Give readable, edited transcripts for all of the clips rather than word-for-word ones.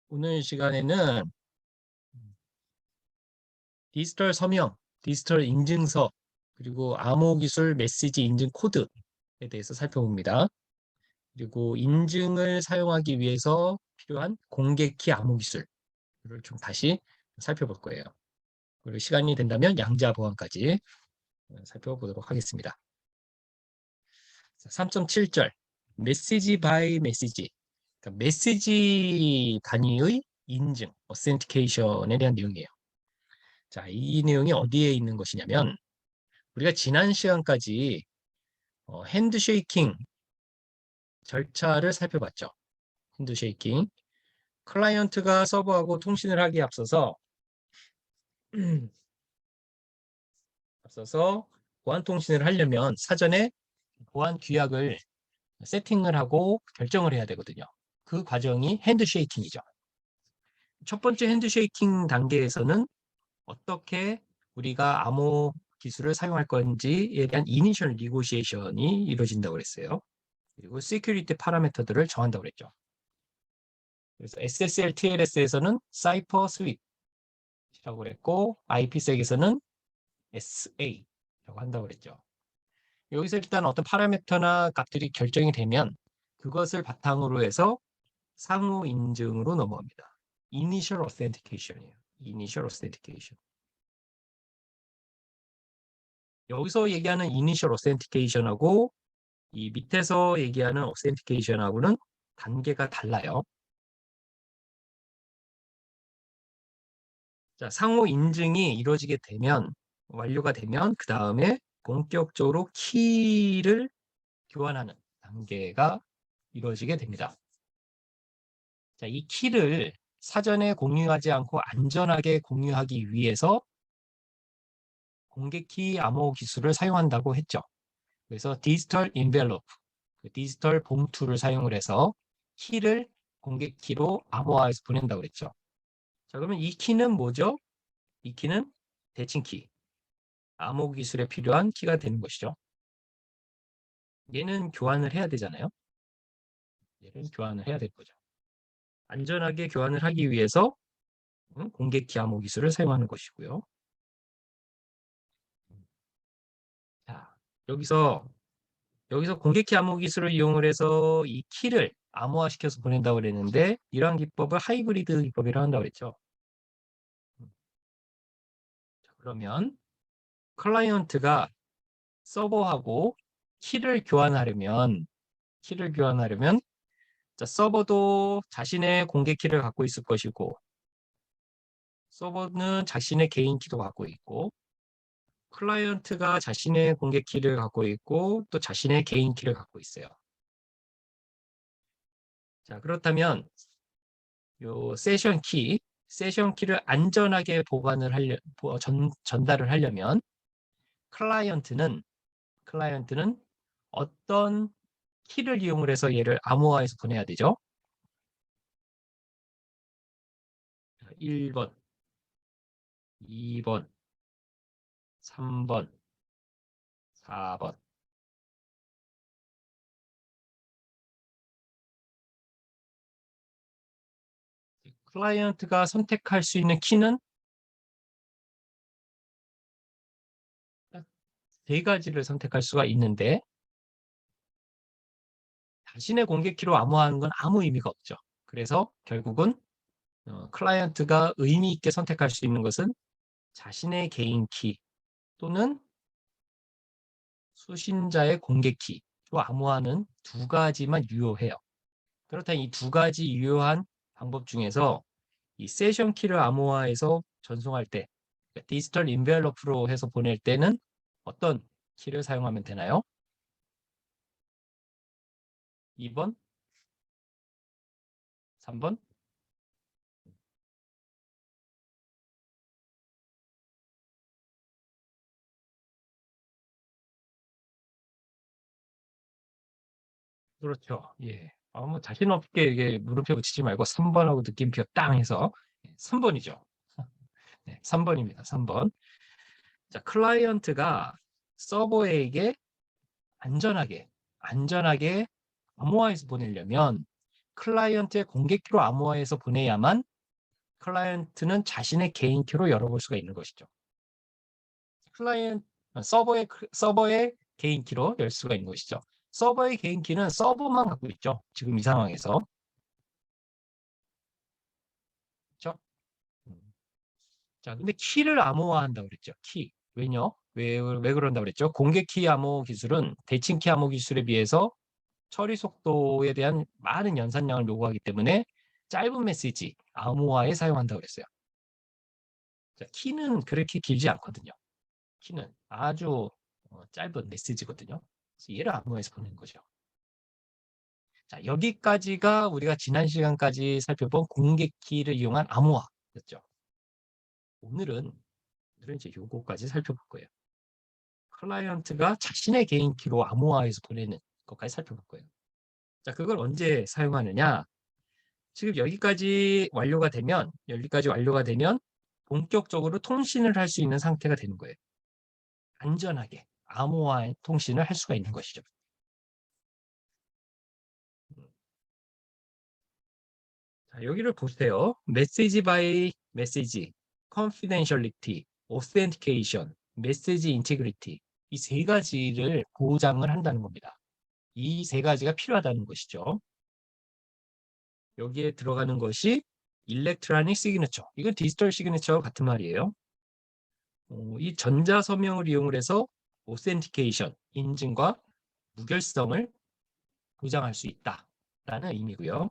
오늘 시간에는 디지털 서명, 디지털 인증서, 그리고 암호기술 메시지 인증 코드에 대해서 살펴봅니다. 그리고 인증을 사용하기 위해서 필요한 공개키 암호기술을 좀 다시 살펴볼 거예요. 그리고 시간이 된다면 양자 보안까지 살펴보도록 하겠습니다. 3.7절 메시지 바이 메시지, 그러니까 메시지 단위의 인증, 어센티케이션에 대한 내용이에요. 자, 이 내용이 어디에 있는 것이냐면 우리가 지난 시간까지 핸드쉐이킹 절차를 살펴봤죠. 핸드쉐이킹. 클라이언트가 서버하고 통신을 하기에 앞서서 보안 통신을 하려면 사전에 보안 규약을 세팅을 하고 결정을 해야 되거든요. 그 과정이 핸드쉐이킹이죠. 첫 번째 핸드쉐이킹 단계에서는 어떻게 우리가 암호 기술을 사용할 건지에 대한 이니셜 니고시에이션이 이루어진다고 그랬어요. 그리고 시큐리티 파라미터들을 정한다고 그랬죠. 그래서 SSL, TLS에서는 사이퍼 스윗이라고 그랬고 IPsek에서는 SA라고 한다고 그랬죠. 여기서 일단 어떤 파라미터나 값들이 결정이 되면 그것을 바탕으로 해서 상호 인증으로 넘어갑니다. Initial Authentication이에요. Initial Authentication. 여기서 얘기하는 Initial Authentication하고 이 밑에서 얘기하는 Authentication하고는 단계가 달라요. 자, 상호 인증이 이루어지게 되면, 완료가 되면 그 다음에 본격적으로 키를 교환하는 단계가 이루어지게 됩니다. 자, 이 키를 사전에 공유하지 않고 안전하게 공유하기 위해서 공개키 암호 기술을 사용한다고 했죠. 그래서 디지털 인벨로프, 디지털 봉투를 사용을 해서 키를 공개키로 암호화해서 보낸다고 그랬죠. 자, 그러면 이 키는 뭐죠? 이 키는 대칭키, 암호 기술에 필요한 키가 되는 것이죠. 얘는 교환을 해야 되잖아요. 얘는 교환을 해야 될 거죠. 안전하게 교환을 하기 위해서 공개키 암호 기술을 사용하는 것이고요. 자, 여기서 공개키 암호 기술을 이용을 해서 이 키를 암호화시켜서 보낸다고 그랬는데 이러한 기법을 하이브리드 기법이라고 한다고 그랬죠. 자, 그러면 클라이언트가 서버하고 키를 교환하려면 자, 서버도 자신의 공개 키를 갖고 있을 것이고 서버는 자신의 개인 키도 갖고 있고 클라이언트가 자신의 공개 키를 갖고 있고 또 자신의 개인 키를 갖고 있어요. 자, 그렇다면 요 세션 키를 안전하게 전달을 하려면 클라이언트는 어떤 키를 이용을 해서 얘를 암호화해서 보내야 되죠? 1번, 2번, 3번, 4번. 클라이언트가 선택할 수 있는 키는 세 가지를 선택할 수가 있는데 자신의 공개 키로 암호화하는 건 아무 의미가 없죠. 그래서 결국은 클라이언트가 의미 있게 선택할 수 있는 것은 자신의 개인 키 또는 수신자의 공개 키로 암호화는 두 가지만 유효해요. 그렇다면 이 두 가지 유효한 방법 중에서 이 세션 키를 암호화해서 전송할 때 디지털 인벨로프로 해서 보낼 때는 어떤 키를 사용하면 되나요? 2번, 3번? 그렇죠. 예. 뭐 자신 없게 이게 물음표 붙이지 말고 3번하고 느낌표 땅 해서 3번이죠. 네, 3번입니다. 3번. 자, 클라이언트가 서버에게 안전하게 암호화해서 보내려면 클라이언트의 공개키로 암호화해서 보내야만 클라이언트는 자신의 개인 키로 열어볼 수가 있는 것이죠. 서버의 개인 키로 열 수가 있는 것이죠. 서버의 개인 키는 서버만 갖고 있죠. 지금 이 상황에서. 그렇죠? 자, 근데 키를 암호화한다고 그랬죠. 키. 왜 그런다고 그랬죠? 공개키 암호 기술은 대칭키 암호 기술에 비해서 처리 속도에 대한 많은 연산량을 요구하기 때문에 짧은 메시지, 암호화에 사용한다고 그랬어요. 자, 키는 그렇게 길지 않거든요. 키는 아주 짧은 메시지거든요. 그래서 얘를 암호화해서 보내는 거죠. 자, 여기까지가 우리가 지난 시간까지 살펴본 공개키를 이용한 암호화였죠. 오늘은 이제 요거까지 살펴볼 거예요. 클라이언트가 자신의 개인 키로 암호화해서 보내는 것까지 살펴볼 거예요. 자, 그걸 언제 사용하느냐? 지금 여기까지 완료가 되면 본격적으로 통신을 할 수 있는 상태가 되는 거예요. 안전하게 암호화 통신을 할 수가 있는 것이죠. 자, 여기를 보세요. 메시지 바이 메시지, confidentiality, authentication, 메시지 인티그리티 이 세 가지를 보장을 한다는 겁니다. 이 세 가지가 필요하다는 것이죠. 여기에 들어가는 것이 일렉트로닉 시그니처. 이건 디지털 시그니처와 같은 말이에요. 이 전자 서명을 이용을 해서 오센티케이션, 인증과 무결성을 보장할 수 있다라는 의미고요.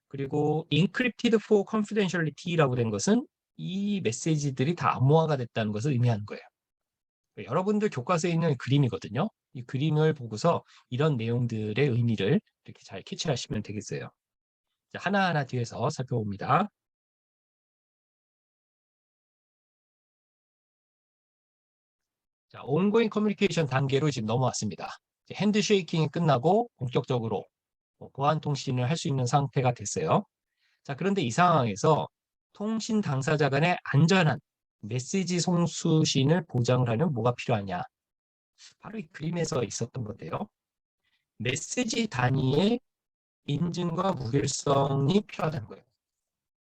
그리고 encrypted for confidentiality라고 된 것은 이 메시지들이 다 암호화가 됐다는 것을 의미하는 거예요. 여러분들 교과서에 있는 그림이거든요. 이 그림을 보고서 이런 내용들의 의미를 이렇게 잘 캐치하시면 되겠어요. 자, 하나하나 뒤에서 살펴봅니다. 자, 온고잉 커뮤니케이션 단계로 지금 넘어왔습니다. 핸드쉐이킹이 끝나고 본격적으로 보안 통신을 할 수 있는 상태가 됐어요. 자, 그런데 이 상황에서 통신 당사자 간의 안전한 메시지 송수신을 보장을 하려면 뭐가 필요하냐? 바로 이 그림에서 있었던 건데요. 메시지 단위의 인증과 무결성이 필요하다는 거예요.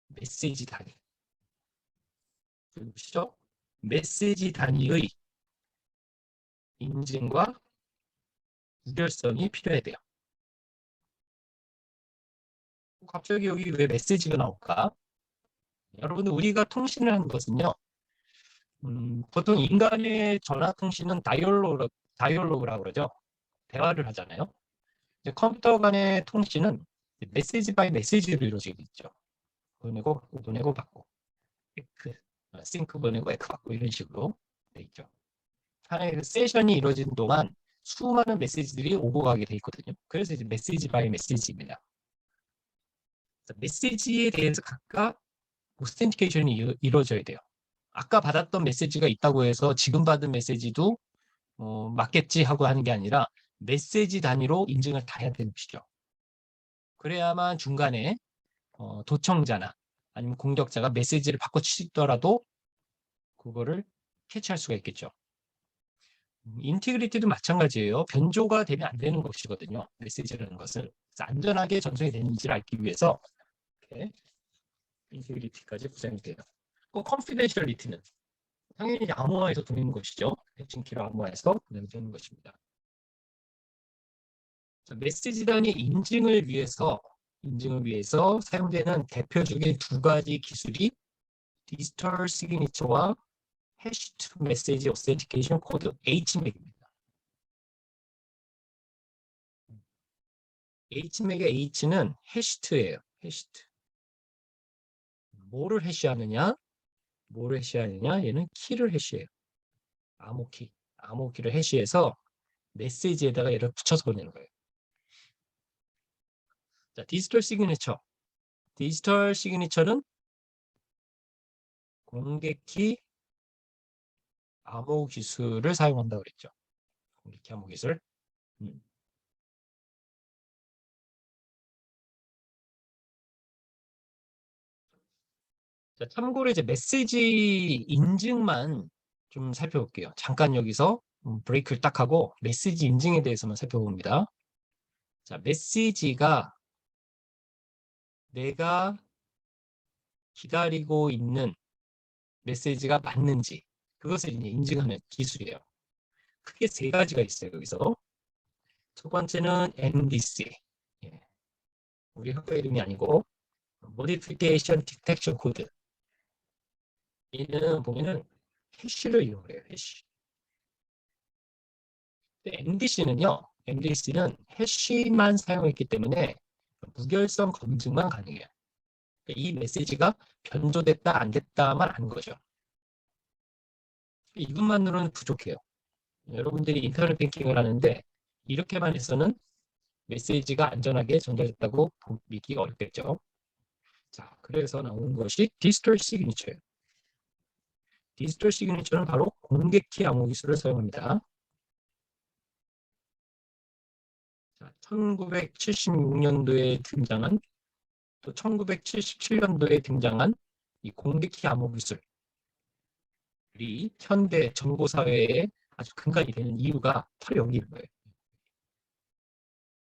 메시지 단위. 보시죠? 메시지 단위의 인증과 무결성이 필요해야 돼요. 갑자기 여기 왜 메시지가 나올까? 여러분들 우리가 통신을 하는 것은요. 보통 인간의 전화 통신은 다이얼로그라고 그러죠. 대화를 하잖아요. 이제 컴퓨터 간의 통신은 메시지 바이 메시지로 이루어지고 있죠. 보내고 받고, 에크, 싱크 보내고 에크 받고 이런 식으로 돼 있죠. 하나의 그 세션이 이루어지는 동안 수많은 메시지들이 오고 가게 돼 있거든요. 그래서 이제 메시지 바이 메시지입니다. 메시지에 대해서 각각 오스텐티케이션이 이루어져야 돼요. 아까 받았던 메시지가 있다고 해서 지금 받은 메시지도 맞겠지 하고 하는 게 아니라 메시지 단위로 인증을 다 해야 되는 것이죠. 그래야만 중간에 도청자나 아니면 공격자가 메시지를 바꿔치더라도 그거를 캐치할 수가 있겠죠. 인티그리티도 마찬가지예요. 변조가 되면 안 되는 것이거든요. 메시지라는 것은. 그래서 안전하게 전송이 되는지를 알기 위해서 이렇게 인티그리티까지 보장이 돼요. 컨피덴셜리티는 당연히 암호화해서 보내는 것이죠. 대칭키로 암호화해서 보내면 되는 것입니다. 메시지 단위 인증을 위해서 사용되는 대표적인 두 가지 기술이 디지털 시그니처와 해시드 메시지 오센티케이션 코드 HMAC입니다. HMAC의 H는 해시드예요. 해시드. 뭐를 해시하느냐? 얘는 키를 해시해요. 암호키를 해시해서 메시지에다가 얘를 붙여서 보내는 거예요. 자, 디지털 시그니처는 공개키 암호 기술을 사용한다고 그랬죠. 공개키 암호 기술. 자, 참고로 이제 메시지 인증만 좀 살펴볼게요. 잠깐 여기서 브레이크를 딱 하고 메시지 인증에 대해서만 살펴봅니다. 자, 메시지가 내가 기다리고 있는 메시지가 맞는지 그것을 이제 인증하는 기술이에요. 크게 세 가지가 있어요. 여기서 첫 번째는 MDC, 예, 우리 학교 이름이 아니고 Modification Detection Code. 얘는 보면은 해시를 이용해요. 해시. MDC는 해시만 사용했기 때문에 무결성 검증만 가능해요. 이 메시지가 변조됐다 안 됐다만 아는 거죠. 이것만으로는 부족해요. 여러분들이 인터넷 뱅킹을 하는데 이렇게만 해서는 메시지가 안전하게 전달됐다고 믿기가 어렵겠죠. 자, 그래서 나오는 것이 디지털 시그니처예요. 디지털 시그니처는 바로 공개키 암호 기술을 사용합니다. 1976년도에 등장한 또 1977년도에 등장한 이 공개키 암호 기술이 현대 정보 사회에 아주 근간이 되는 이유가 바로 여기 있는 거예요.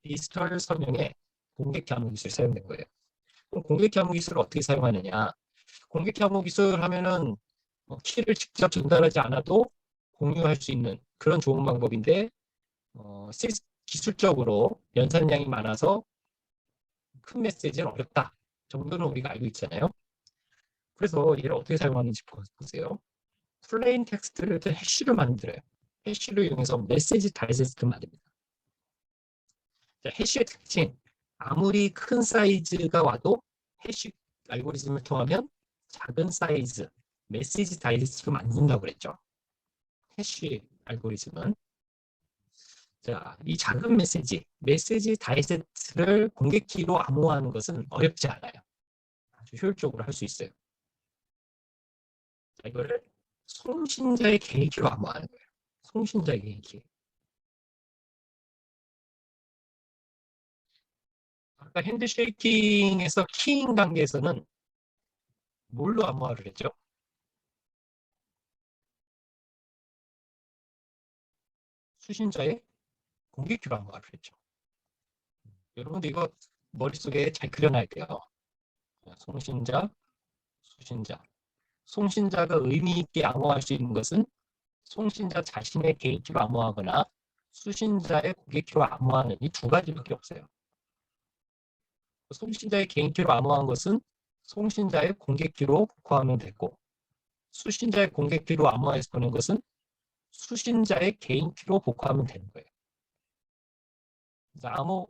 디지털 서명에 공개키 암호 기술이 사용된 거예요. 그럼 공개키 암호 기술을 어떻게 사용하느냐? 공개키 암호 기술 하면은 키를 직접 전달하지 않아도 공유할 수 있는 그런 좋은 방법인데 기술적으로 연산량이 많아서 큰 메시지는 어렵다 정도는 우리가 알고 있잖아요. 그래서 얘를 어떻게 사용하는지 보세요. 플레인 텍스트를 해시를 만들어요. 해시를 이용해서 메시지 다이제스트를 만듭니다. 자, 해시의 특징, 아무리 큰 사이즈가 와도 해시 알고리즘을 통하면 작은 사이즈 메시지 다이제스트를 만든다고 그랬죠. 해시 알고리즘은 자, 이 작은 메시지 다이제스트를 공개키로 암호화하는 것은 어렵지 않아요. 아주 효율적으로 할 수 있어요. 자, 이거를 송신자의 개인키로 암호화하는 거예요. 송신자의 개인키. 아까 핸드쉐이킹에서 키잉 단계에서는 뭘로 암호화를 했죠? 수신자의 공개키로 암호화를 했죠. 여러분들 이거 머릿속에 잘 그려놔야 돼요. 송신자, 수신자. 송신자가 의미 있게 암호화할 수 있는 것은 송신자 자신의 개인키로 암호화하거나 수신자의 고객키로 암호화하는 이 두 가지밖에 없어요. 송신자의 개인키로 암호화한 것은 송신자의 공개키로 복호하면 되고 수신자의 공개키로 암호화해서 보낸 것은 수신자의 개인키로 복호하면 되는 거예요.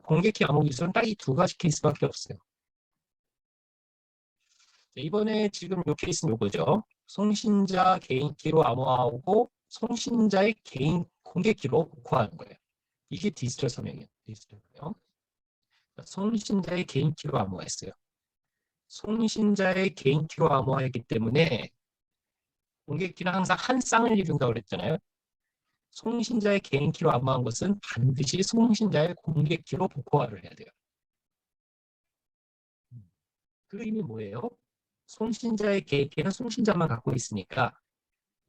공개키 암호 기술은 딱 이 두 가지 케이스밖에 없어요. 이번에 지금 이 케이스는 이거죠. 송신자 개인키로 암호화하고 송신자의 개인 공개키로 복호하는 거예요. 이게 디지털 서명이에요. 디지털 서명. 송신자의 개인키로 암호화했어요. 송신자의 개인키로 암호화했기 때문에 공개키는 항상 한 쌍을 이룬다고 그랬잖아요. 송신자의 개인키로 암호한 것은 반드시 송신자의 공개키로 복호화를 해야 돼요. 그 의미 뭐예요? 송신자의 개인키는 송신자만 갖고 있으니까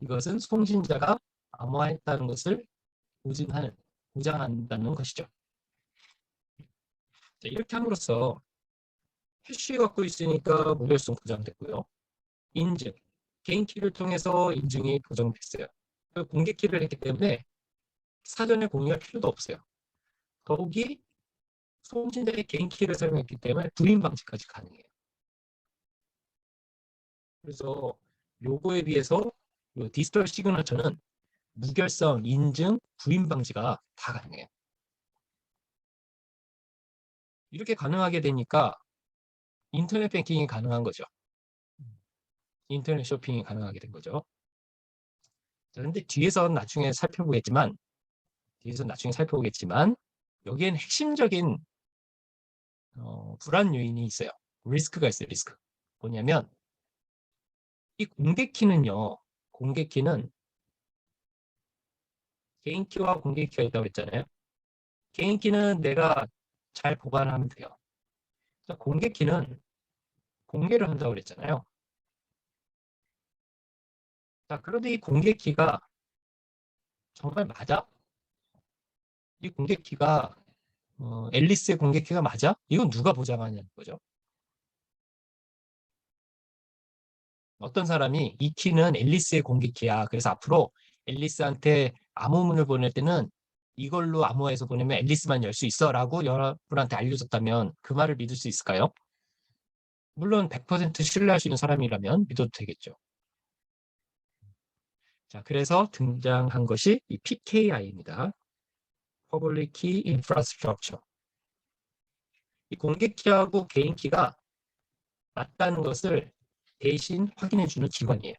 이것은 송신자가 암호화했다는 것을 보장한다는 것이죠. 자, 이렇게 함으로써 해시 갖고 있으니까 무결성 보장됐고요. 인증, 개인키를 통해서 인증이 보장됐어요. 공개키를 했기 때문에 사전에 공유할 필요도 없어요. 더욱이 송신자의 개인키를 사용했기 때문에 불임 방지까지 가능해요. 그래서 요거에 비해서 디지털 시그너처는 무결성, 인증, 불임 방지가 다 가능해요. 이렇게 가능하게 되니까 인터넷 뱅킹이 가능한 거죠. 인터넷 쇼핑이 가능하게 된 거죠. 그런데 뒤에서 나중에 살펴보겠지만 여기엔 핵심적인 불안 요인이 있어요. 리스크가 있어요. 리스크. 뭐냐면 이 공개키는 개인키와 공개키가 있다고 했잖아요. 개인키는 내가 잘 보관하면 돼요. 공개키는 공개를 한다고 그랬잖아요. 자, 그런데 이 공개키가 정말 맞아? 이 공개키가 앨리스의 공개키가 맞아? 이건 누가 보장하냐는 거죠. 어떤 사람이 이 키는 앨리스의 공개키야. 그래서 앞으로 앨리스한테 암호문을 보낼 때는 이걸로 암호해서 보내면 앨리스만 열 수 있어 라고 여러분한테 알려줬다면 그 말을 믿을 수 있을까요? 물론 100% 신뢰할 수 있는 사람이라면 믿어도 되겠죠. 자, 그래서 등장한 것이 이 PKI입니다. Public Key Infrastructure. 이 공개키하고 개인키가 맞다는 것을 대신 확인해주는 기관이에요.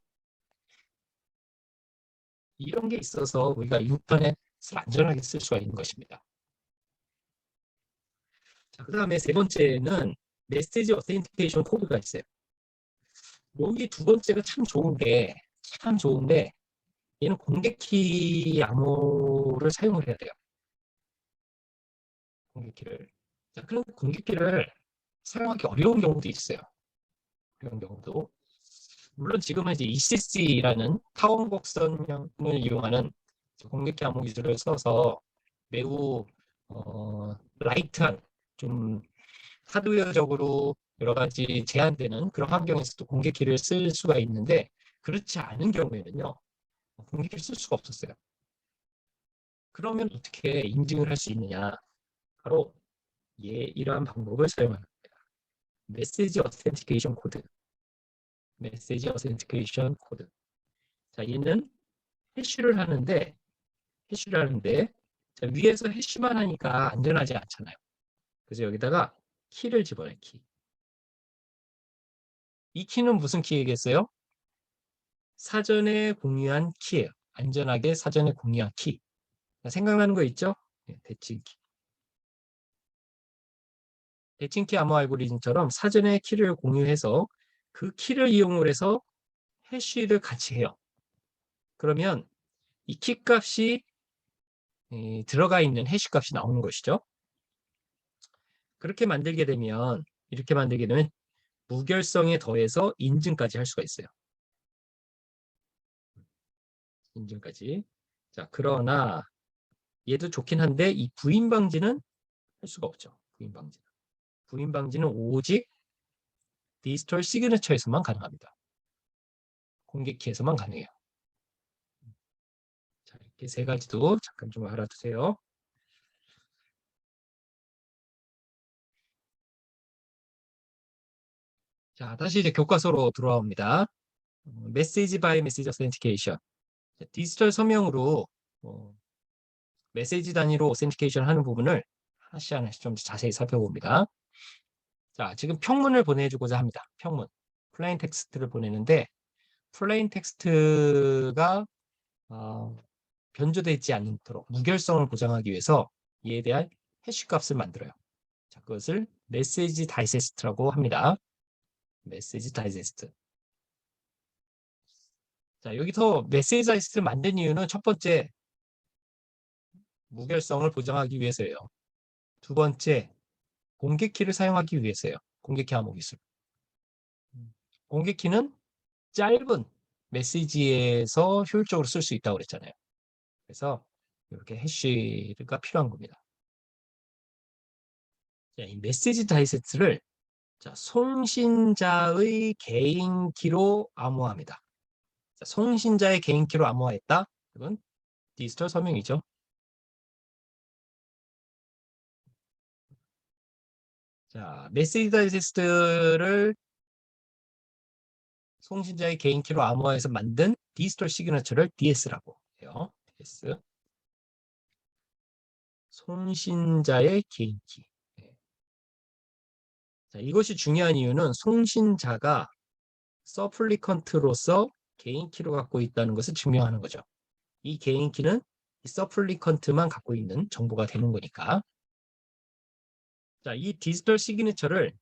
이런 게 있어서 우리가 인터넷을 안전하게 쓸 수가 있는 것입니다. 자, 그 다음에 세 번째는 메시지 어센티케이션 코드가 있어요. 여기 두 번째가 참 좋은데 얘는 공개키 암호를 사용을 해야 돼요. 공개키를. 자, 그럼 공개키를 사용하기 어려운 경우도 있어요. 어려운 경우도. 물론 지금은 이제 ECC라는 타원곡선을 이용하는 공개키 암호 기술을 써서 매우 라이트한 좀 하드웨어적으로 여러 가지 제한되는 그런 환경에서도 공개키를 쓸 수가 있는데 그렇지 않은 경우에는요. 공개키를 쓸 수가 없었어요. 그러면 어떻게 인증을 할 수 있느냐? 바로 이러한 방법을 사용합니다. 메시지 어센티케이션 코드. 메시지 어센티케이션 코드. 자, 얘는 해시를 하는데 자, 위에서 해시만 하니까 안전하지 않잖아요. 그래서 여기다가 키를 집어넣어요. 키. 이 키는 무슨 키이겠어요? 사전에 공유한 키예요. 안전하게 사전에 공유한 키. 생각나는 거 있죠? 네, 대칭키. 대칭키 암호 알고리즘처럼 사전에 키를 공유해서 그 키를 이용을 해서 해시를 같이 해요. 그러면 이 키 값이 들어가 있는 해시 값이 나오는 것이죠. 이렇게 만들게 되면 무결성에 더해서 인증까지 할 수가 있어요. 인증까지. 자, 그러나 얘도 좋긴 한데 이 부인 방지는 할 수가 없죠. 부인 방지는 오직 디지털 시그니처에서만 가능합니다. 공개키에서만 가능해요. 자, 이렇게 세 가지도 잠깐 좀 알아두세요. 자, 다시 이제 교과서로 돌아옵니다. 메시지 바이 메시지 어센티케이션. 디지털 서명으로 메시지 단위로 어센티케이션 하는 부분을 하나씩 좀 자세히 살펴봅니다. 자, 지금 평문을 보내주고자 합니다. 평문. 플레인 텍스트를 보내는데 플레인 텍스트가 변조되지 않도록 무결성을 보장하기 위해서 이에 대한 해시 값을 만들어요. 자, 그것을 메시지 다이제스트라고 합니다. 메시지 다이제스트. 자, 여기서 메시지 다이제스트를 만든 이유는 첫 번째, 무결성을 보장하기 위해서예요. 두 번째, 공개키를 사용하기 위해서예요. 공개키 암호 기술. 공개키는 짧은 메시지에서 효율적으로 쓸 수 있다고 그랬잖아요. 그래서 이렇게 해시가 필요한 겁니다. 자, 이 메시지 다이제스트를 송신자의 개인키로 암호화합니다. 자, 송신자의 개인키로 암호화했다. 이건 디지털 서명이죠. 자, 메시지 다이제스트를 송신자의 개인키로 암호화해서 만든 디지털 시그너처를 DS라고 해요. DS. 송신자의 개인키. 네. 자, 이것이 중요한 이유는 송신자가 서플리컨트로서 개인키로 갖고 있다는 것을 증명하는 거죠. 이 개인키는 이 서플리컨트만 갖고 있는 정보가 되는 거니까. 자, 이 디지털 시그니처를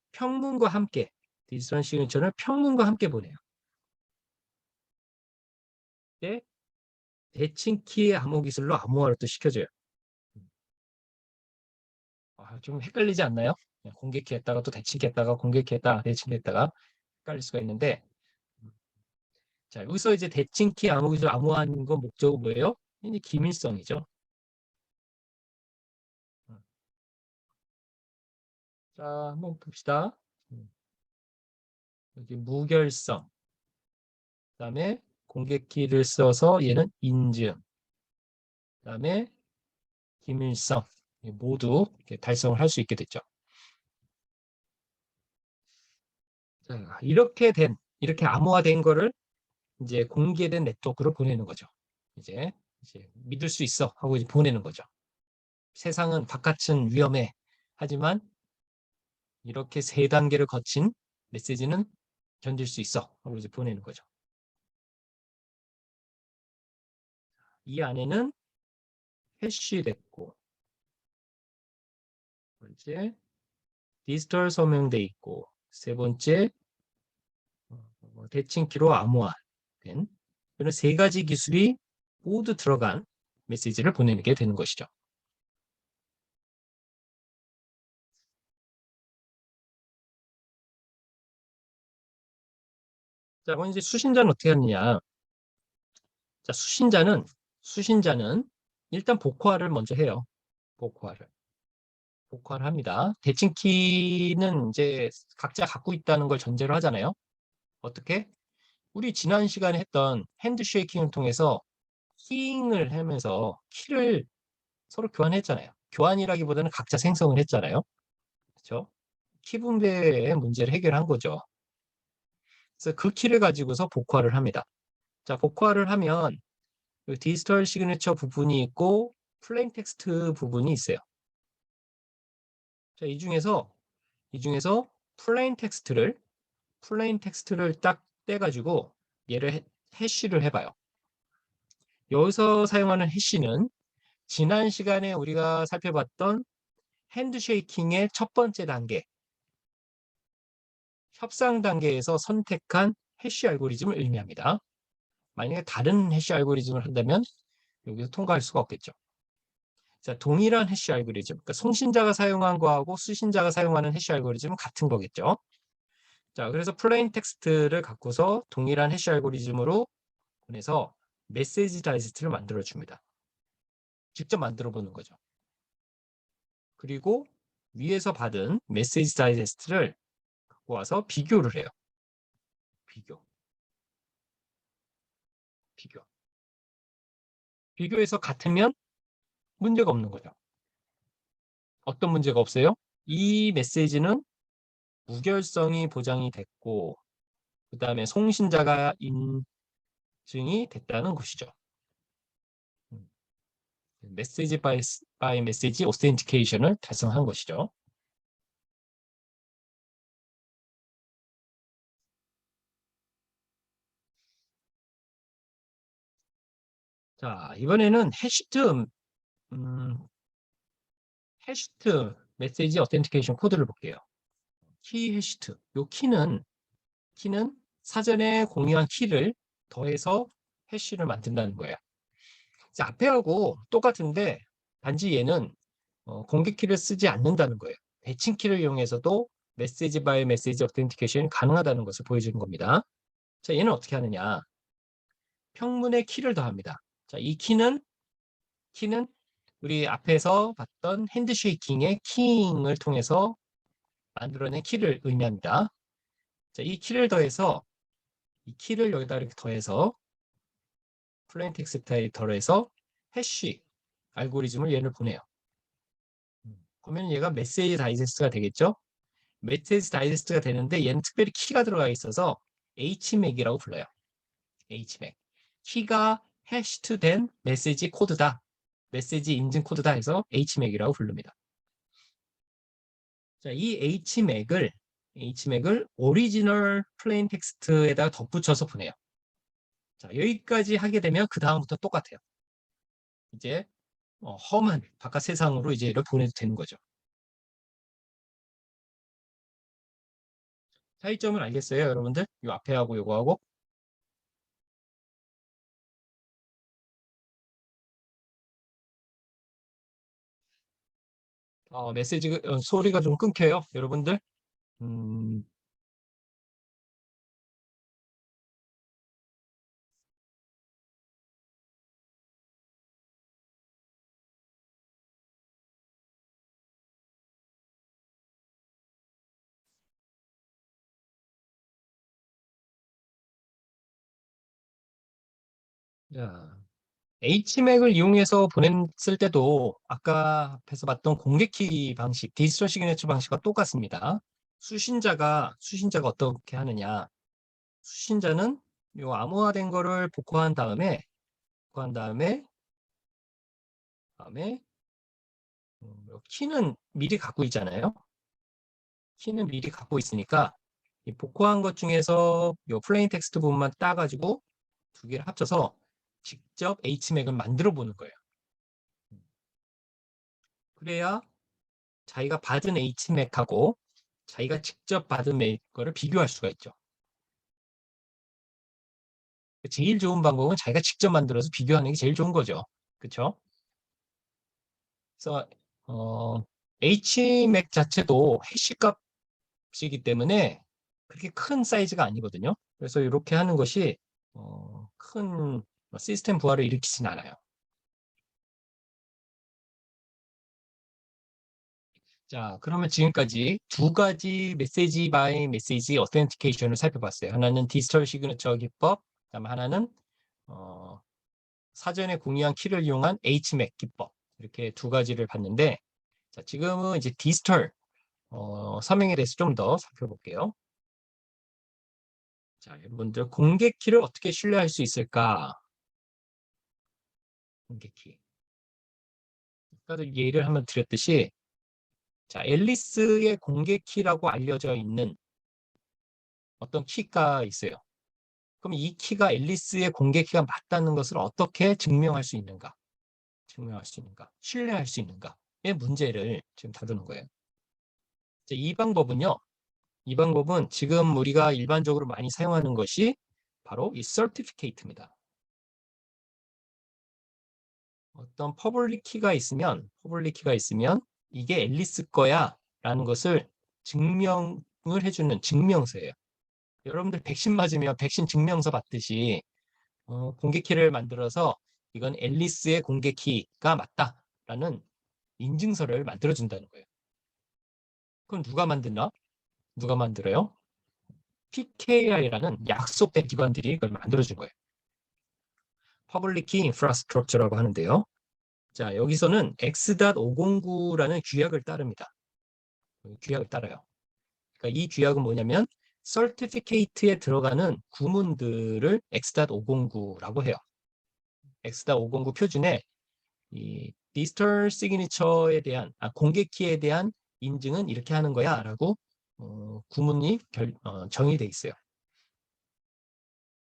디지털 시그니처를 평문과 함께 보내요. 네, 대칭키의 암호 기술로 암호화를 또 시켜줘요. 좀 헷갈리지 않나요? 공개키 했다가 또 대칭키 했다가 공개키 했다가 대칭키 했다가 헷갈릴 수가 있는데 자, 여기서 이제 대칭키 암호 기술 암호화하는 건 목적은 뭐예요? 이제 기밀성이죠. 자, 한번 봅시다. 여기 무결성. 그다음에 공개키를 써서 얘는 인증, 그다음에 기밀성 모두 이렇게 달성을 할 수 있게 됐죠. 자, 이렇게 암호화된 거를 이제 공개된 네트워크로 보내는 거죠. 이제 믿을 수 있어 하고 이제 보내는 거죠. 세상은 바깥은 위험해. 하지만 이렇게 세 단계를 거친 메시지는 견딜 수 있어 하고 이제 보내는 거죠. 이 안에는 해시 됐고, 두 번째 디지털 서명돼 있고, 세 번째 대칭키로 암호화된 이런 세 가지 기술이 모두 들어간 메시지를 보내게 되는 것이죠. 자, 그럼 이제 수신자는 어떻게 하느냐? 자, 수신자는 일단 복화를 먼저 해요. 복화를 합니다. 대칭키는 이제 각자 갖고 있다는 걸 전제로 하잖아요. 어떻게? 우리 지난 시간에 했던 핸드쉐이킹을 통해서 키잉을 하면서 키를 서로 교환했잖아요. 교환이라기보다는 각자 생성을 했잖아요. 그렇죠? 키 분배의 문제를 해결한 거죠. 그래서 그 키를 가지고서 복화를 합니다. 자, 복화를 하면 그 디지털 시그니처 부분이 있고 플레인 텍스트 부분이 있어요. 자, 이 중에서 플레인 텍스트를 딱 떼가지고 얘를 해시를 해봐요. 여기서 사용하는 해시는 지난 시간에 우리가 살펴봤던 핸드쉐이킹의 첫 번째 단계, 협상 단계에서 선택한 해시 알고리즘을 의미합니다. 만약에 다른 해시 알고리즘을 한다면 여기서 통과할 수가 없겠죠. 자, 동일한 해시 알고리즘, 그러니까 송신자가 사용한 거하고 수신자가 사용하는 해시 알고리즘은 같은 거겠죠. 자, 그래서 플레인 텍스트를 갖고서 동일한 해시 알고리즘으로 보내서 메시지 다이제스트를 만들어 줍니다. 직접 만들어 보는 거죠. 그리고 위에서 받은 메시지 다이제스트를 갖고 와서 비교를 해요. 비교. 비교. 비교해서 같으면 문제가 없는 거죠. 어떤 문제가 없어요? 이 메시지는 무결성이 보장이 됐고, 그 다음에 송신자가 인증이 됐다는 것이죠. 메시지 바이 메시지 오센티케이션을 달성한 것이죠. 자, 이번에는 음, 해시트 메시지 오센티케이션 코드를 볼게요. 키 해시트. 요 키는 사전에 공유한 키를 더해서 해시를 만든다는 거예요. 앞에하고 똑같은데 단지 얘는 공개 키를 쓰지 않는다는 거예요. 대칭 키를 이용해서도 메시지 바이 메시지 오텐티케이션이 가능하다는 것을 보여주는 겁니다. 자, 얘는 어떻게 하느냐? 평문에 키를 더합니다. 자, 이 키는 우리 앞에서 봤던 핸드쉐이킹의 키잉을 통해서 만들어낸 키를 의미합니다. 자, 이 키를 여기다 이렇게 더해서 플레인 텍스트에 더해서 해시 알고리즘을 얘를 보내요. 그러면 얘가 메시지 다이제스트가 되겠죠? 메시지 다이제스트가 되는데 얘는 특별히 키가 들어가 있어서 HMAC이라고 불러요. HMAC. 키가 해시트된 메시지 코드다. 메시지 인증 코드다 해서 HMAC이라고 부릅니다. 자, 이 HMAC을 오리지널 플레인 텍스트에다가 덧붙여서 보내요. 자, 여기까지 하게 되면 그 다음부터 똑같아요. 이제 험한 바깥 세상으로 이제 얘를 보내도 되는 거죠. 차이점을 알겠어요, 여러분들? 요 앞에 하고 요거 하고. 메시지 소리가 좀 끊겨요, 여러분들. 음, 자, HMAC을 이용해서 보냈을 때도 아까 앞에서 봤던 공개키 방식, 디지털 시그니처 방식과 똑같습니다. 수신자가 어떻게 하느냐? 수신자는 요 암호화된 거를 복구한 다음에 키는 미리 갖고 있잖아요. 키는 미리 갖고 있으니까 이 복구한 것 중에서 요 플레인 텍스트 부분만 따가지고 두 개를 합쳐서 직접 HMAC을 만들어 보는 거예요. 그래야 자기가 받은 HMAC하고 자기가 직접 받은 거를 비교할 수가 있죠. 제일 좋은 방법은 자기가 직접 만들어서 비교하는 게 제일 좋은 거죠. 그렇죠? 그래서 HMAC 자체도 해시 값이기 때문에 그렇게 큰 사이즈가 아니거든요. 그래서 이렇게 하는 것이 큰 시스템 부하를 일으키진 않아요. 자, 그러면 지금까지 두 가지 메시지 바이 메시지 어텐티케이션을 살펴봤어요. 하나는 디지털 시그니처 기법, 그다음에 하나는 사전에 공유한 키를 이용한 HMAC 기법, 이렇게 두 가지를 봤는데, 자, 지금은 이제 디지털 서명에 대해서 좀 더 살펴볼게요. 자, 여러분들 공개 키를 어떻게 신뢰할 수 있을까? 공개 키. 아까도 예를 한번 드렸듯이, 자, 앨리스의 공개 키라고 알려져 있는 어떤 키가 있어요. 그럼 이 키가 앨리스의 공개 키가 맞다는 것을 어떻게 증명할 수 있는가? 신뢰할 수 있는가의 문제를 지금 다루는 거예요. 자, 이 방법은 지금 우리가 일반적으로 많이 사용하는 것이 바로 이 certificate입니다. 어떤 퍼블릭 키가 있으면 이게 앨리스 거야 라는 것을 증명을 해주는 증명서예요. 여러분들 백신 맞으면 백신 증명서 받듯이 공개키를 만들어서 이건 앨리스의 공개키가 맞다라는 인증서를 만들어준다는 거예요. 그럼 누가 만들어요? PKI라는 약속된 기관들이 그걸 만들어준 거예요. Public Key Infrastructure라고 하는데요. 자, 여기서는 X.509라는 규약을 따릅니다. 규약을 따라요. 그러니까 이 규약은 뭐냐면 Certificate에 들어가는 구문들을 X.509라고 해요. X.509 표준에 이 디지털 시그니처에 대한 공개 키에 대한 인증은 이렇게 하는 거야라고 구문이 정의돼 있어요.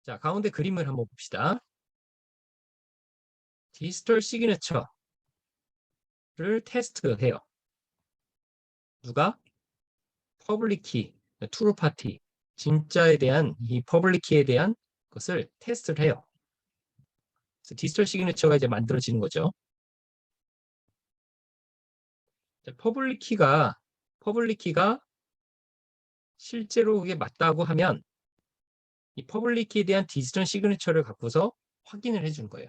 자, 가운데 그림을 한번 봅시다. 디지털 시그니처를 테스트해요. 누가? 퍼블릭 키, 트루 파티, 진짜에 대한 이 퍼블릭 키에 대한 것을 테스트를 해요. 그래서 디지털 시그니처가 이제 만들어지는 거죠. 퍼블릭 키가 실제로 그게 맞다고 하면 이 퍼블릭 키에 대한 디지털 시그니처를 갖고서 확인을 해주는 거예요.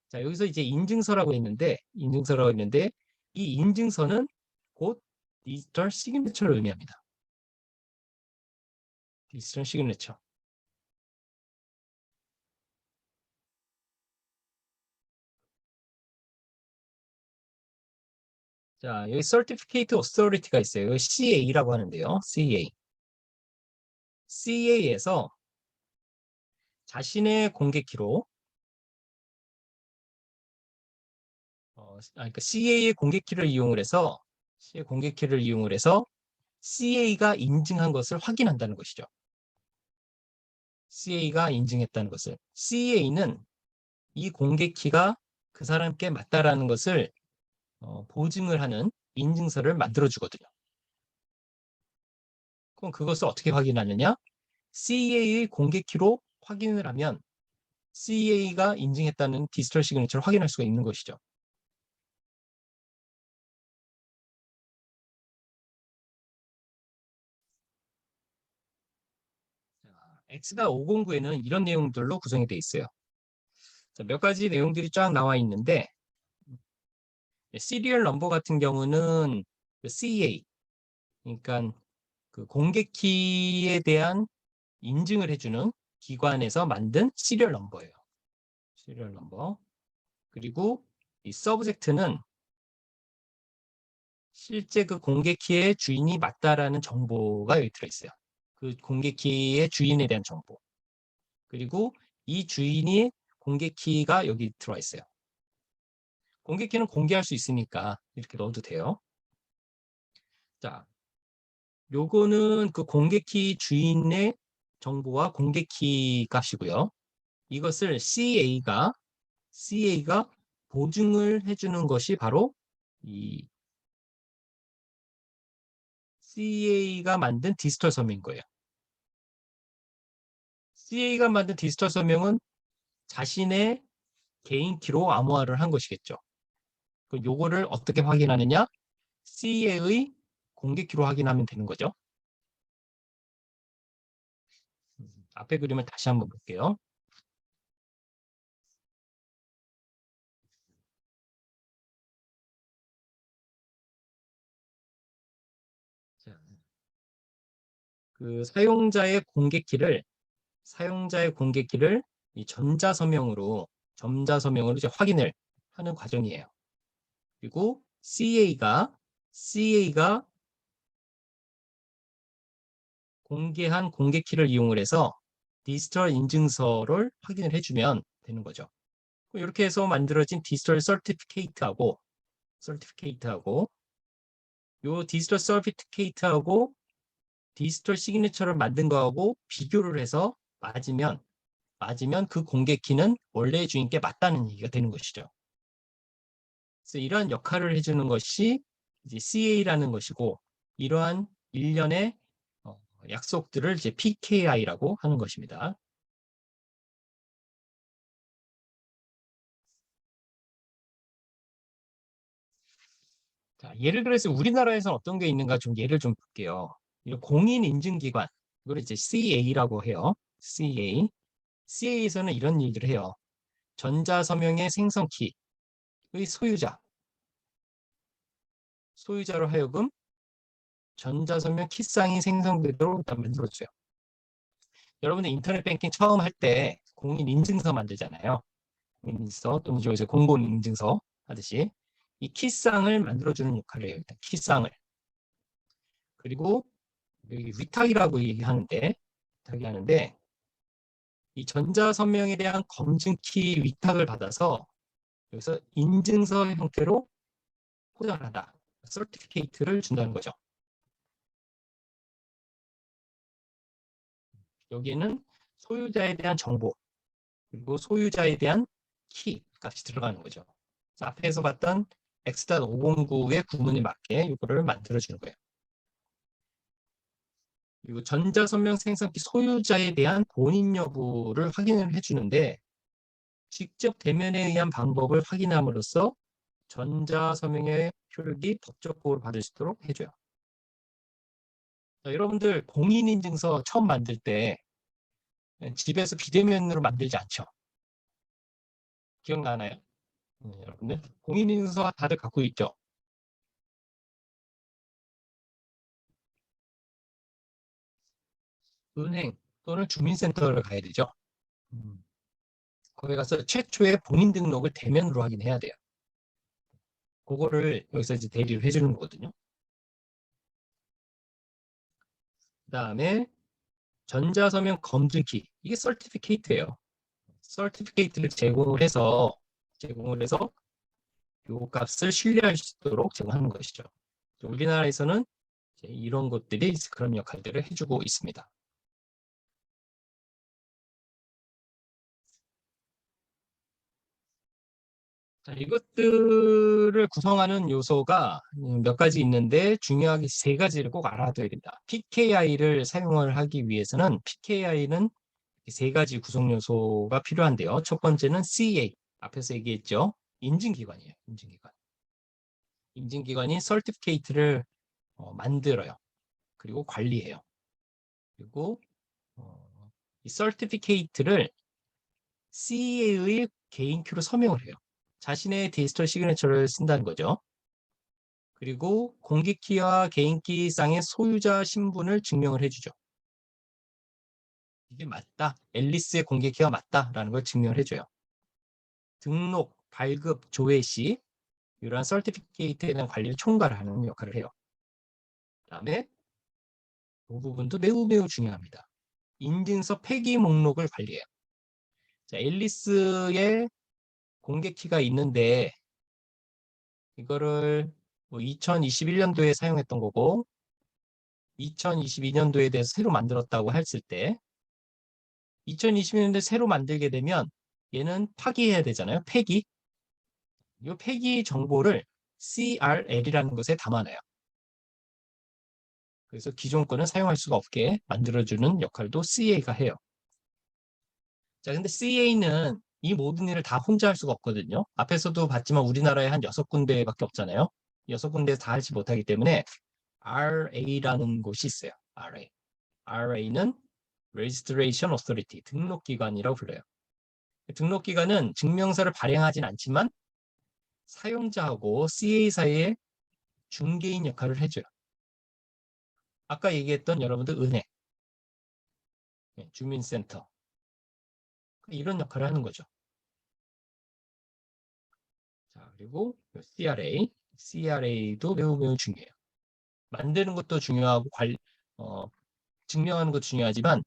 자, 여기서 이제 인증서라고 했는데 이 인증서는 곧 디지털 시그니처를 의미합니다. 디지털 시그니처. 자, 여기 Certificate Authority가 있어요. CA라고 하는데요. CA에서 자신의 공개키로 그러니까 CA의 공개키를 이용을 해서 CA가 인증한 것을 확인한다는 것이죠. CA가 인증했다는 것을. CA는 이 공개키가 그 사람께 맞다라는 것을 보증을 하는 인증서를 만들어주거든요. 그럼 그것을 어떻게 확인하느냐? CA의 공개키로 확인을 하면 CA가 인증했다는 디지털 시그니처를 확인할 수가 있는 것이죠. X.509에는 이런 내용들로 구성이 되어 있어요. 자, 몇 가지 내용들이 쫙 나와 있는데 시리얼 넘버 같은 경우는 그 CA, 그러니까 그 공개키에 대한 인증을 해주는 기관에서 만든 시리얼 넘버예요. 시리얼 넘버. 그리고 이 서브젝트는 실제 그 공개키의 주인이 맞다라는 정보가 여기 들어있어요. 그 공개키의 주인에 대한 정보. 그리고 이 주인이 공개키가 여기 들어와 있어요. 공개키는 공개할 수 있으니까 이렇게 넣어도 돼요. 자, 요거는 그 공개키 주인의 정보와 공개키 값이고요. 이것을 CA가 보증을 해주는 것이 바로 이 CA가 만든 디지털 서명인 거예요. CA가 만든 디지털 서명은 자신의 개인 키로 암호화를 한 것이겠죠. 요거를 어떻게 확인하느냐? CA의 공개 키로 확인하면 되는 거죠. 앞에 그림을 다시 한번 볼게요. 자, 그 사용자의 공개키를 이 전자서명으로 이제 확인을 하는 과정이에요. 그리고 CA가 공개한 공개키를 이용을 해서 디지털 인증서를 확인을 해주면 되는 거죠. 이렇게 해서 만들어진 디지털 서티피케이트하고 요 디지털 서티피케이트하고 디지털 시그니처를 만든 거하고 비교를 해서 맞으면 그 공개키는 원래의 주인께 맞다는 얘기가 되는 것이죠. 그래서 이러한 역할을 해주는 것이 이제 CA라는 것이고, 이러한 일련의 약속들을 이제 PKI라고 하는 것입니다. 자, 예를 들어서 우리나라에서는 어떤 게 있는가 좀 예를 좀 볼게요. 공인인증기관, 이걸 이제 CA라고 해요. CA에서는 이런 얘기를 해요. 전자서명의 생성키의 소유자로 하여금 전자서명 키쌍이 생성되도록 만들어줘요. 여러분들 인터넷 뱅킹 처음 할 때 공인인증서 만들잖아요. 공인인증서 또는 여기서 공공인증서 하듯이 이 키쌍을 만들어주는 역할을 해요. 일단 키쌍을. 그리고 여기 위탁이라고 얘기하는데 이 전자서명에 대한 검증키 위탁을 받아서 여기서 인증서 형태로 포장을 한다. 서티피케이트를 준다는 거죠. 여기에는 소유자에 대한 정보, 그리고 소유자에 대한 키 값이 들어가는 거죠. 앞에서 봤던 X.509의 구문에 맞게 이거를 만들어주는 거예요. 그리고 전자서명 생성키 소유자에 대한 본인 여부를 확인을 해주는데 직접 대면에 의한 방법을 확인함으로써 전자서명의 효력이 법적 보호를 받을 수 있도록 해줘요. 자, 여러분들 공인인증서 처음 만들 때 집에서 비대면으로 만들지 않죠? 기억나나요? 여러분들 공인인증서 다들 갖고 있죠? 은행 또는 주민센터를 가야 되죠. 거기 가서 최초의 본인 등록을 대면으로 하긴 해야 돼요. 그거를 여기서 이제 대리를 해주는 거거든요. 그 다음에 전자서명 검증키, 이게 서티피케이트예요. 서티피케이트를 제공을 해서 요 값을 신뢰할 수 있도록 제공하는 것이죠. 우리나라에서는 이런 것들이 그런 역할들을 해주고 있습니다. 자, 이것들을 구성하는 요소가 몇 가지 있는데 중요하게 세 가지를 꼭 알아둬야 된다. PKI를 사용을 하기 위해서는 PKI는 세 가지 구성 요소가 필요한데요. 첫 번째는 CA, 앞에서 얘기했죠. 인증기관이에요. 인증기관이 서티피케이트를 만들어요. 그리고 관리해요. 그리고 이 서티피케이트를 CA의 개인 큐로 서명을 해요. 자신의 디지털 시그니처를 쓴다는 거죠. 그리고 공개키와 개인키 쌍의 소유자 신분을 증명을 해주죠. 이게 맞다. 앨리스의 공개키가 맞다라는 걸 증명을 해줘요. 등록, 발급, 조회 시 이러한 서티피케이트에 대한 관리를 총괄하는 역할을 해요. 그다음에 이 부분도 매우 매우 중요합니다. 인증서 폐기 목록을 관리해요. 자, 앨리스의 공개키가 있는데 이거를 뭐 2021년도에 사용했던 거고 2022년도에 대해서 새로 만들었다고 했을 때 2022년도에 새로 만들게 되면 얘는 파기해야 되잖아요. 폐기. 이 폐기 정보를 CRL이라는 것에 담아놔요. 그래서 기존 거는 사용할 수가 없게 만들어주는 역할도 CA가 해요. 자, 근데 CA는 이 모든 일을 다 혼자 할 수가 없거든요. 앞에서도 봤지만 우리나라에 한 6군데밖에 없잖아요. 6군데에서 다 하지 못하기 때문에 RA라는 곳이 있어요. RA. RA는 Registration Authority, 등록기관이라고 불러요. 등록기관은 증명서를 발행하진 않지만 사용자하고 CA 사이에 중개인 역할을 해줘요. 아까 얘기했던 여러분들 은행, 주민센터 이런 역할을 하는 거죠. 자, 그리고 CRA도 매우 매우 중요해요. 만드는 것도 중요하고 증명하는 것도 중요하지만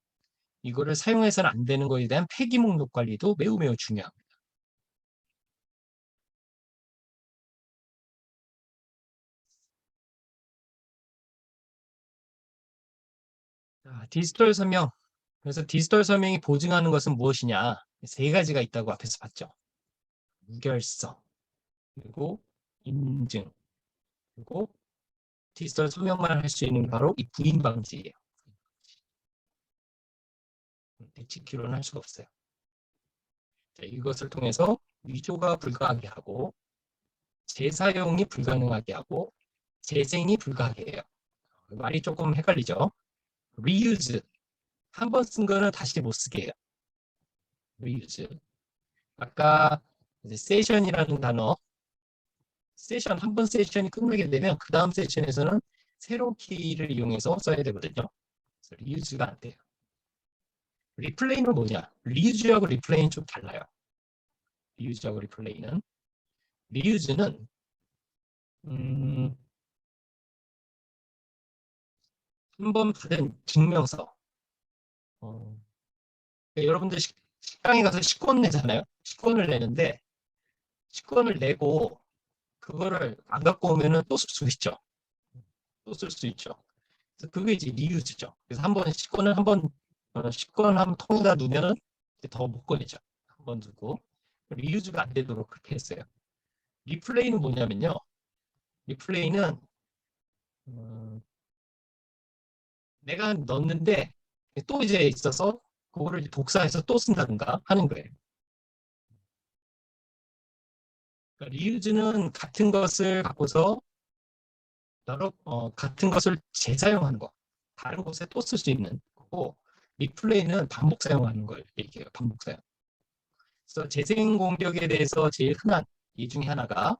이거를 사용해서는 안 되는 것에 대한 폐기 목록 관리도 매우 매우 중요합니다. 자, 디지털 서명. 그래서 디지털 서명이 보증하는 것은 무엇이냐? 세 가지가 있다고 앞에서 봤죠. 무결성, 그리고 인증, 그리고 디지털 서명만 할 수 있는 바로 이 부인 방지예요. 대치키로는 할 수가 없어요. 자, 이것을 통해서 위조가 불가하게 하고 재사용이 불가능하게 하고 재생이 불가하게 해요. 말이 조금 헷갈리죠? reuse. 한 번 쓴 거는 다시 못 쓰게 해요. reuse. 아까 세션이라는 단어, 세션, 한 번 세션이 끝나게 되면 그 다음 세션에서는 새로운 키를 이용해서 써야 되거든요. 그래서 reuse가 안 돼요. 리플레이는 뭐냐? 리유즈하고 리플레이는 좀 달라요. 리유즈하고 리플레이는. 리유즈는 한 번 받은 증명서. 여러분들 식당에 가서 식권 내잖아요. 식권을 내는데 식권을 내고 그거를 안 갖고 오면은 또 쓸 수 있죠. 또 쓸 수 있죠. 그래서 그게 이제 리유즈죠. 그래서 한번 식권을 한번 식권 한 통에다 두면은 더 못 꺼내죠. 한번 두고 리유즈가 안 되도록 그렇게 했어요. 리플레이는 뭐냐면요. 리플레이는 내가 넣었는데 또 이제 있어서 그거를 복사해서 또 쓴다든가 하는 거예요. 그러니까 리유즈는 같은 것을 갖고서 같은 것을 재사용하는 거, 다른 곳에 또 쓸 수 있는 거고, 리플레이는 반복 사용하는 걸 얘기해요. 반복 사용. 그래서 재생 공격에 대해서 제일 흔한 이 중에 하나가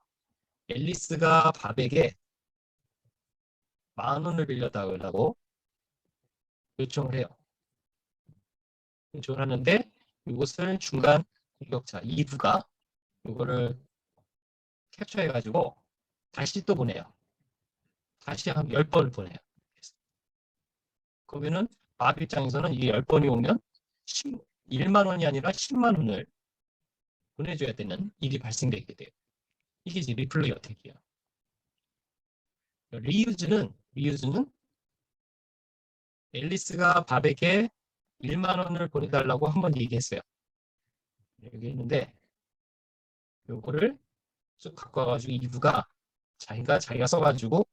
앨리스가 밥에게 10,000원을 빌려달라고 요청을 해요. 요청을 하는데 이것을 중간 공격자 이브가 이거를 캡처해가지고 다시 또 보내요. 다시 한 10번을 보내요. 그러면은 밥 입장에서는 이게 10번이 오면 1만 원이 아니라 10만 원을 보내줘야 되는 일이 발생되게 돼요. 이게 이제 리플레이 어택이에요. 리유즈는 앨리스가 밥에게 1만 원을 보내달라고 한번 얘기했어요. 얘기했는데 요거를 쭉 갖고 와가지고 이브가 자기가 써가지고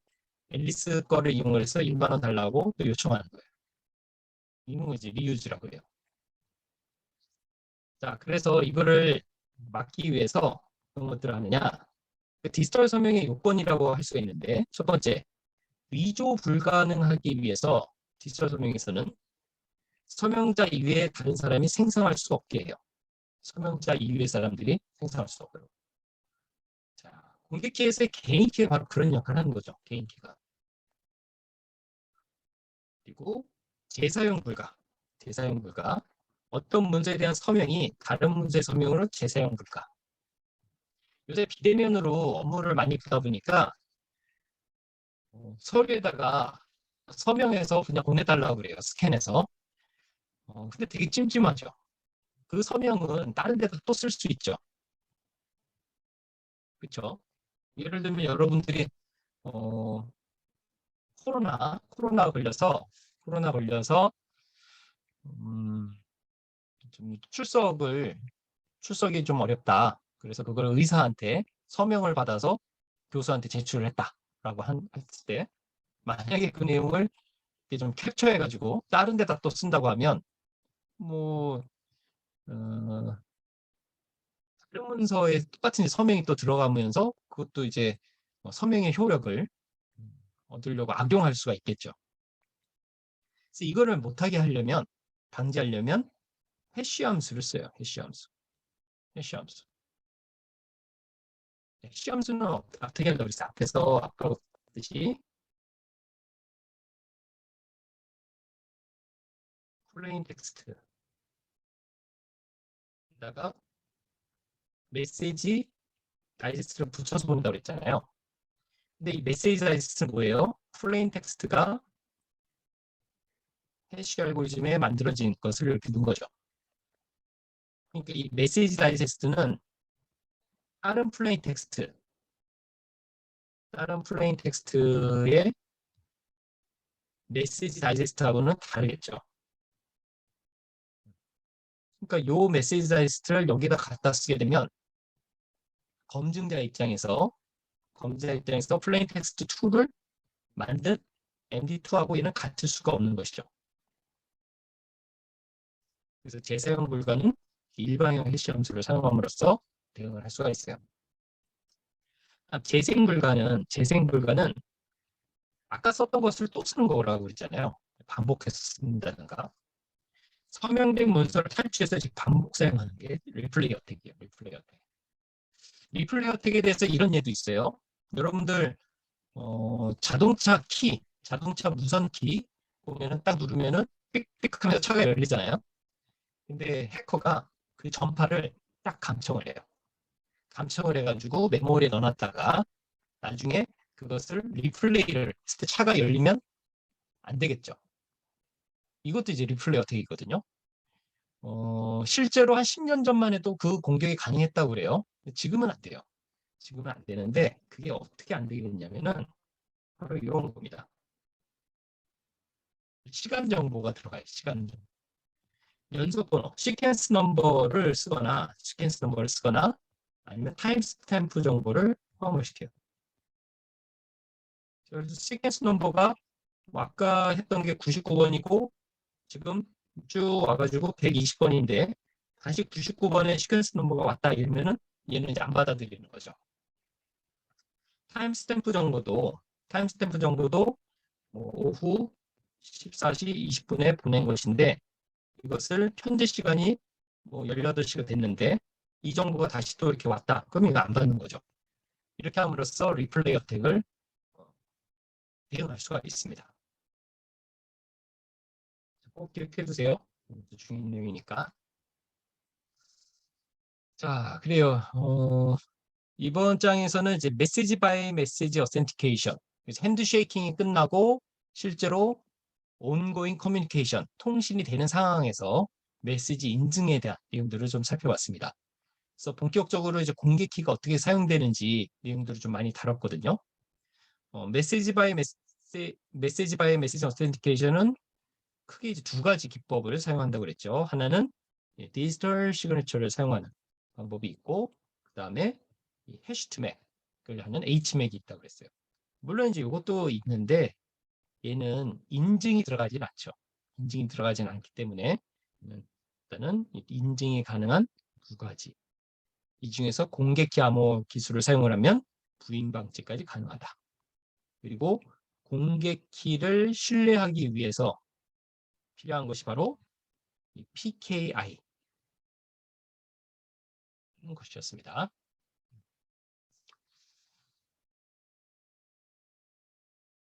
앨리스 거를 이용해서 1만 원 달라고 또 요청하는 거예요. 이런 거 이제 리유즈라고 해요. 자, 그래서 이거를 막기 위해서 어떤 것들을 하느냐? 디지털 서명의 요건이라고 할 수가 있는데 첫 번째, 위조 불가능하기 위해서 디지털 서명에서는 서명자 이외에 다른 사람이 생성할 수 없게 해요. 서명자 이외의 사람들이 생성할 수 없도록. 자, 공개키에서의 개인키가 바로 그런 역할을 하는 거죠. 개인키가. 그리고 재사용 불가. 재사용 불가. 어떤 문제에 대한 서명이 다른 문제 서명으로 재사용 불가. 요새 비대면으로 업무를 많이 보다 보니까 서류에다가 서명해서 그냥 보내달라고 그래요. 스캔해서. 근데 되게 찜찜하죠. 그 서명은 다른 데다 또 쓸 수 있죠. 그렇죠? 예를 들면 여러분들이 어, 코로나 걸려서 음, 좀 출석이 좀 어렵다. 그래서 그걸 의사한테 서명을 받아서 교수한테 제출을 했다라고 했을 때 만약에 그 내용을 이렇게 좀 캡처해가지고 다른 데다 또 쓴다고 하면 뭐 다른 문서에 똑같은 서명이 또 들어가면서 그것도 이제 서명의 효력을 얻으려고 악용할 수가 있겠죠. 그래서 이거를 못하게 하려면 방지하려면 해시 함수를 써요. 해시 함수. 해시 함수는 어떻게 하려고 그랬어요? 앞에서 아까 봤듯이 플레인 텍스트에다가 메시지 다이제스트를 붙여서 본다고 그랬잖아요. 근데 이 메시지 다이제스트는 뭐예요? 플레인 텍스트가 해시 알고리즘에 만들어진 것을 이렇게 넣은 거죠. 그러니까 이 메시지 다이제스트는 다른 플레인 텍스트의 메시지 다이제스트하고는 다르겠죠. 그러니까 요 메시지 다이제스트를 여기다 갖다 쓰게 되면 검증자 입장에서 플레인 텍스트 2를 만든 MD2하고 얘는 같을 수가 없는 것이죠. 그래서 재사용 불가는 일반형 해시 함수를 사용함으로써 대응을 할 수가 있어요. 재생 불가는 아까 썼던 것을 또 쓰는 거라고 그랬잖아요. 반복해서 쓴다든가. 서명된 문서를 탈취해서 반복 사용하는 게 리플레이 어택이에요. 리플레이 어택에 대해서 이런 예도 있어요. 여러분들 자동차 무선 키 보면은 딱 누르면은 삑삑 하면서 차가 열리잖아요. 근데 해커가 그 전파를 딱 감청을 해요. 감청을 해가지고 메모리에 넣어놨다가 나중에 그것을 리플레이를 했을 때 차가 열리면 안 되겠죠. 이것도 이제 리플레이 어택이거든요. 실제로 한 10년 전만 해도 그 공격이 가능했다고 그래요. 지금은 안 돼요. 지금은 안 되는데 그게 어떻게 안 되게 됐냐면은 바로 이런 겁니다. 시간 정보가 들어가요. 시간 정보. 연속 번호, 시퀀스 넘버를 쓰거나 아니면 타임 스탬프 정보를 포함을 시켜요. 그래서 시퀀스 넘버가 아까 했던 게 99번이고 지금 쭉 와가지고 120번인데 다시 99번에 시퀀스 넘버가 왔다 이러면은 얘는 이제 안 받아들이는 거죠. 타임 스탬프 정보도 뭐 오후 14시 20분에 보낸 것인데 이것을 현재 시간이 뭐 18시가 됐는데 이 정보가 다시 또 이렇게 왔다. 그럼 이거 안 받는 거죠. 이렇게 함으로써 리플레이 어택을 대응할 수가 있습니다. 꼭 기억해 두세요. 중요한 내용이니까. 자, 그래요. 이번 장에서는 이제 메시지 바이 메시지 어센티케이션. 핸드쉐이킹이 끝나고 실제로 온고잉 커뮤니케이션, 통신이 되는 상황에서 메시지 인증에 대한 내용들을 좀 살펴봤습니다. 그래서 본격적으로 이제 공개키가 어떻게 사용되는지 내용들을 좀 많이 다뤘거든요. 메시지 바이 메시지 어센티케이션은 크게 이제 두 가지 기법을 사용한다고 그랬죠. 하나는 디지털 시그니처를 사용하는 방법이 있고, 그 다음에 해시투맥을 하는 HMAC이 있다고 그랬어요. 물론 이제 이것도 있는데 얘는 인증이 들어가진 않죠. 인증이 들어가진 않기 때문에 일단은 인증이 가능한 두 가지. 이 중에서 공개키 암호 기술을 사용을 하면 부인 방지까지 가능하다. 그리고 공개키를 신뢰하기 위해서 필요한 것이 바로 PKI 것이었습니다.